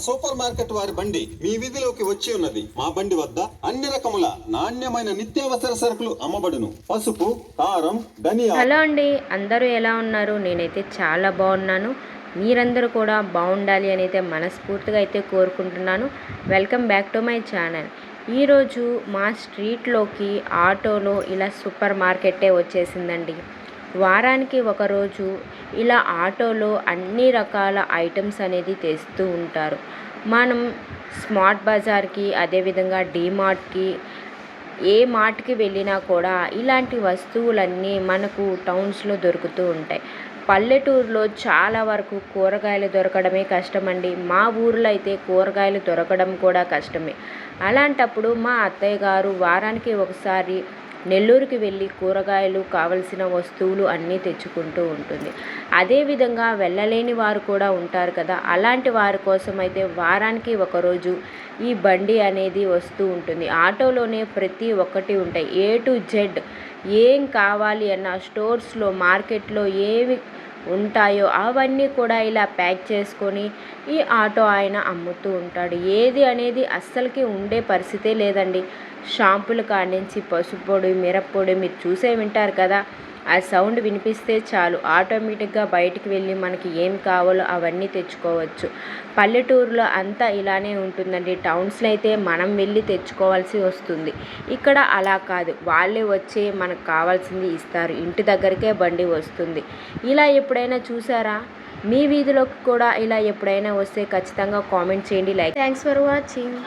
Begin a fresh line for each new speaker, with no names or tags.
Super market వారి బండి మీ వీధిలోకి వచ్చి ఉన్నది. మా బండి వద్ద అన్ని రకముల నాణ్యమైన నిత్యావసర సరుకులు అమ్మబడును. పసుపు, కారం, ధనియా.
హలో అండి, అందరూ ఎలా ఉన్నారు? నేనైతే చాలా బాగున్నాను. మీరందరూ కూడా బాగుండాలి అని అయితే మనస్ఫూర్తిగా అయితే కోరుకుంటున్నాను. Welcome back to my channel. ఈరోజు మా స్ట్రీట్లోకి ఆటోలో ఇలా సూపర్ మార్కెట్టే వచ్చేసిందండి. వారానికి ఒకరోజు ఇలా ఆటోలో అన్ని రకాల ఐటమ్స్ అనేది తెస్తూ ఉంటారు. మనం స్మార్ట్ బజార్కి, అదేవిధంగా డీమార్ట్కి, ఏ మార్ట్కి వెళ్ళినా కూడా ఇలాంటి వస్తువులన్నీ మనకు టౌన్స్లో దొరుకుతూ ఉంటాయి. పల్లెటూరులో చాలా వరకు కూరగాయలు దొరకడమే కష్టమండి. మా ఊర్లో అయితే కూరగాయలు దొరకడం కూడా కష్టమే. అలాంటప్పుడు మా అత్తయ్య గారు వారానికి ఒకసారి నెల్లూరుకి వెళ్ళి కూరగాయలు, కావలసిన వస్తువులు అన్నీ తెచ్చుకుంటూ ఉంటుంది. అదేవిధంగా వెళ్ళలేని వారు కూడా ఉంటారు కదా, అలాంటి వారి కోసం అయితే వారానికి ఒకరోజు ఈ బండి అనేది వస్తూ ఉంటుంది. ఆటోలోనే ప్రతి ఒక్కటి ఉంటాయి. ఏ టు జెడ్ ఏం కావాలి అన్న స్టోర్స్లో, మార్కెట్లో ఏవి ఉంటాయో అవన్నీ కూడా ఇలా ప్యాక్ చేసుకొని ఈ ఆటో ఆయన అమ్ముతూ ఉంటాడు. ఏది అనేది అస్సలకి ఉండే పరిస్థితే లేదండి. షాంపుల కానించి పసుపు పొడి, మిరప్పొడి మీరు చూసే వింటారు కదా, ఆ సౌండ్ వినిపిస్తే చాలు ఆటోమేటిక్గా బయటికి వెళ్ళి మనకి ఏం కావాలో అవన్నీ తెచ్చుకోవచ్చు. పల్లెటూరులో అంతా ఇలానే ఉంటుందండి. టౌన్స్లో అయితే మనం వెళ్ళి తెచ్చుకోవాల్సి వస్తుంది. ఇక్కడ అలా కాదు, వాళ్ళే వచ్చి మనకు కావాల్సింది ఇస్తారు. ఇంటి దగ్గరికే బండి వస్తుంది. ఇలా ఎప్పుడైనా చూసారా? మీ వీధిలోకి కూడా ఇలా ఎప్పుడైనా వస్తే ఖచ్చితంగా కామెంట్ చేయండి. Thanks for watching.